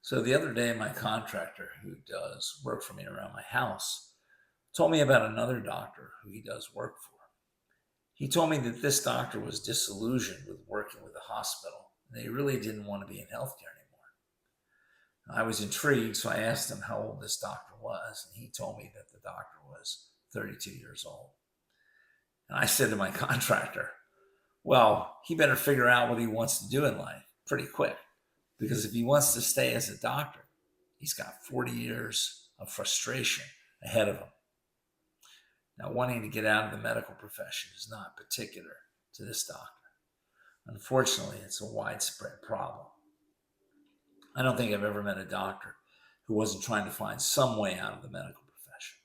So the other day, my contractor who does work for me around my house told me about another doctor who he does work for. He told me that this doctor was disillusioned with working with the hospital and that he really didn't want to be in healthcare anymore. I was intrigued, so I asked him how old this doctor was, and he told me that the doctor was 32 years old. And I said to my contractor, well, he better figure out what he wants to do in life pretty quick, because if he wants to stay as a doctor, he's got 40 years of frustration ahead of him. Now, wanting to get out of the medical profession is not particular to this doctor. Unfortunately, it's a widespread problem. I don't think I've ever met a doctor who wasn't trying to find some way out of the medical profession.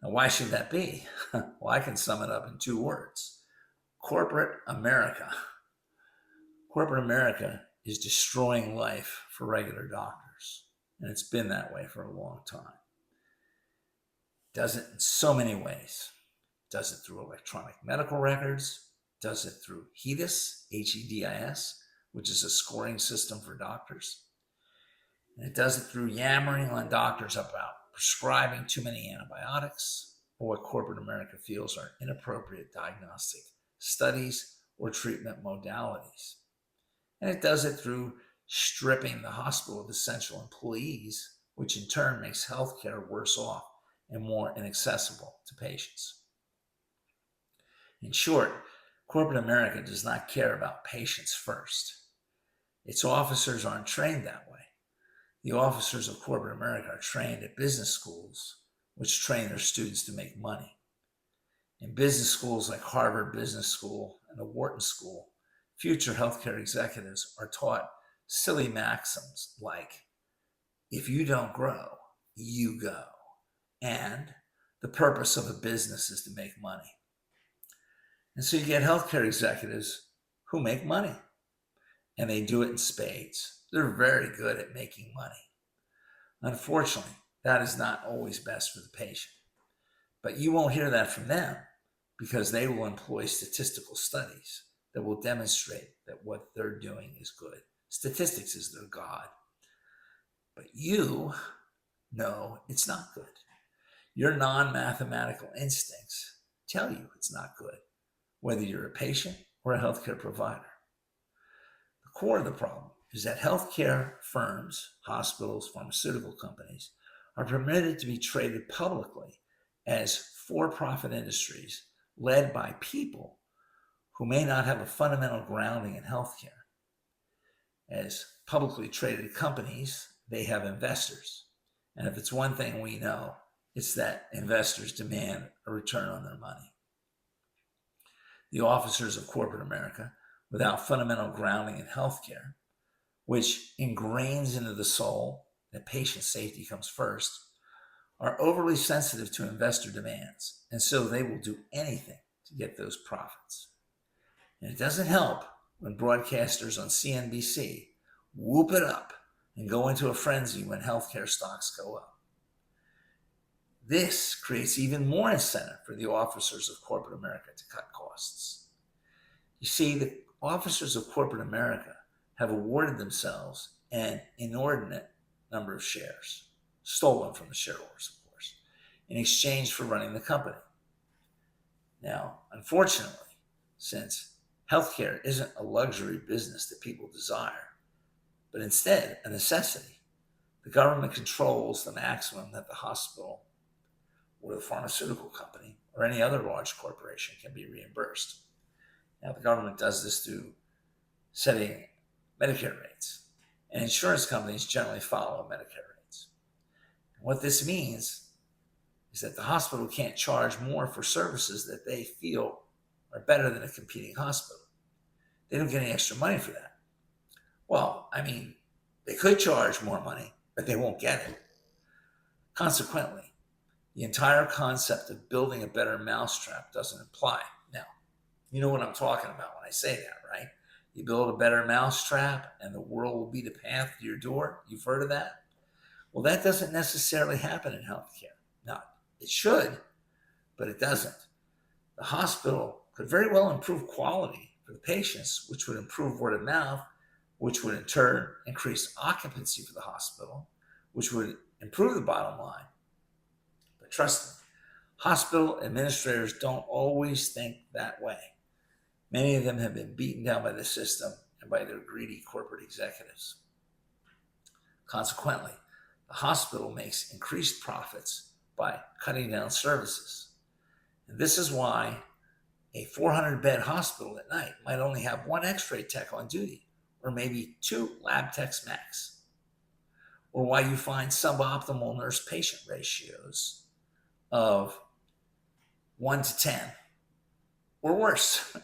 Now, why should that be? Well, I can sum it up in two words: corporate America. Corporate America is destroying life for regular doctors, and it's been that way for a long time. Does it in so many ways. Does it through electronic medical records, does it through HEDIS, Hedis, which is a scoring system for doctors. And it does it through yammering on doctors about prescribing too many antibiotics or what corporate America feels are inappropriate diagnostic studies or treatment modalities. And it does it through stripping the hospital of essential employees, which in turn makes healthcare worse off and more inaccessible to patients. In short, corporate America does not care about patients first. Its officers aren't trained that way. The officers of corporate America are trained at business schools, which train their students to make money. In business schools like Harvard Business School and the Wharton School, future healthcare executives are taught silly maxims like, if you don't grow, you go. And the purpose of a business is to make money. And so you get healthcare executives who make money, and they do it in spades. They're very good at making money. Unfortunately, that is not always best for the patient. But you won't hear that from them because they will employ statistical studies that will demonstrate that what they're doing is good. Statistics is their God. But you know it's not good. Your non-mathematical instincts tell you it's not good, whether you're a patient or a healthcare provider. The core of the problem is that healthcare firms, hospitals, pharmaceutical companies are permitted to be traded publicly as for-profit industries led by people who may not have a fundamental grounding in healthcare. As publicly traded companies, they have investors. And if it's one thing we know, it's that investors demand a return on their money. The officers of corporate America, without fundamental grounding in healthcare, which ingrains into the soul that patient safety comes first, are overly sensitive to investor demands, and so they will do anything to get those profits. And it doesn't help when broadcasters on CNBC whoop it up and go into a frenzy when healthcare stocks go up. This creates even more incentive for the officers of corporate America to cut costs. You see, the officers of corporate America have awarded themselves an inordinate number of shares, stolen from the shareholders, of course, in exchange for running the company. Now, unfortunately, since healthcare isn't a luxury business that people desire, but instead a necessity, the government controls the maximum that the hospital or the pharmaceutical company or any other large corporation can be reimbursed. Now, the government does this through setting Medicare rates, and insurance companies generally follow Medicare rates. And what this means is that the hospital can't charge more for services that they feel are better than a competing hospital. They don't get any extra money for that. Well, they could charge more money, but they won't get it. Consequently, the entire concept of building a better mousetrap doesn't apply. Now, you know what I'm talking about when I say that, right? You build a better mousetrap and the world will be the path to your door. You've heard of that? Well, that doesn't necessarily happen in healthcare. Now, it should, but it doesn't. The hospital could very well improve quality for the patients, which would improve word of mouth, which would in turn increase occupancy for the hospital, which would improve the bottom line. But trust me, hospital administrators don't always think that way. Many of them have been beaten down by the system and by their greedy corporate executives. Consequently, the hospital makes increased profits by cutting down services. And this is why a 400-bed hospital at night might only have one x-ray tech on duty, or maybe 2 lab techs max. Or why you find suboptimal nurse-patient ratios of 1 to 10, or worse.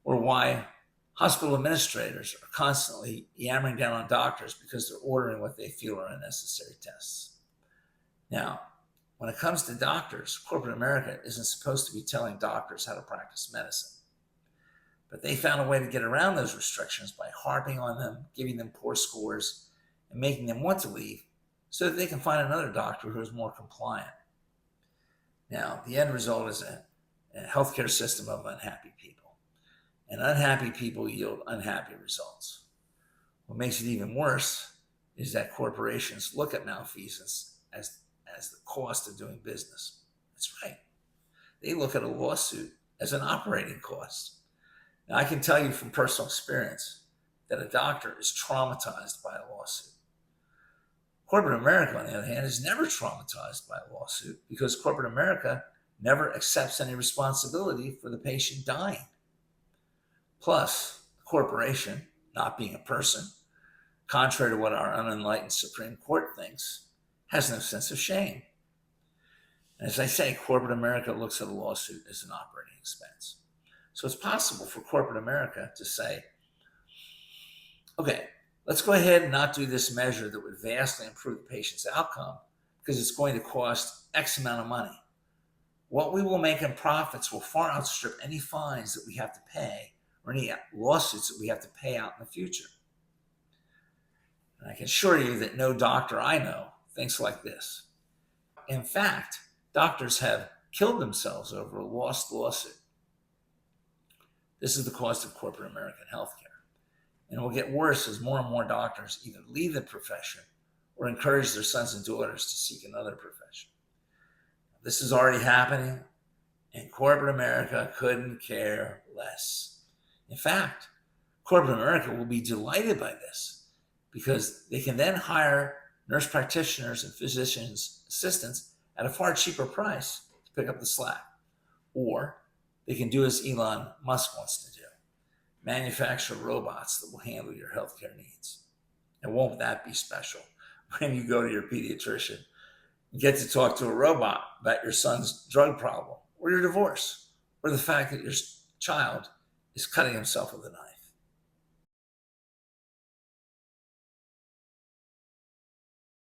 Or why hospital administrators are constantly yammering down on doctors because they're ordering what they feel are unnecessary tests. Now, when it comes to doctors, corporate America isn't supposed to be telling doctors how to practice medicine. But they found a way to get around those restrictions by harping on them, giving them poor scores, and making them want to leave so that they can find another doctor who is more compliant. Now, the end result is a healthcare system of unhappy people. And unhappy people yield unhappy results. What makes it even worse is that corporations look at malfeasance as the cost of doing business. That's right. They look at a lawsuit as an operating cost. Now, I can tell you from personal experience that a doctor is traumatized by a lawsuit. Corporate America, on the other hand, is never traumatized by a lawsuit because corporate America never accepts any responsibility for the patient dying. Plus, the corporation, not being a person, contrary to what our unenlightened Supreme Court thinks, has no sense of shame. And as I say, corporate America looks at a lawsuit as an operating expense. So it's possible for corporate America to say, okay, let's go ahead and not do this measure that would vastly improve the patient's outcome because it's going to cost X amount of money. What we will make in profits will far outstrip any fines that we have to pay or any lawsuits that we have to pay out in the future. And I can assure you that no doctor I know thinks like this. In fact, doctors have killed themselves over a lost lawsuit. This is the cost of corporate American healthcare. And it will get worse as more and more doctors either leave the profession or encourage their sons and daughters to seek another profession. This is already happening, and corporate America couldn't care less. In fact, corporate America will be delighted by this because they can then hire nurse practitioners and physicians' assistants at a far cheaper price to pick up the slack. Or they can do as Elon Musk wants to do, manufacture robots that will handle your healthcare needs. And won't that be special when you go to your pediatrician and get to talk to a robot about your son's drug problem or your divorce or the fact that your child is cutting himself with a knife?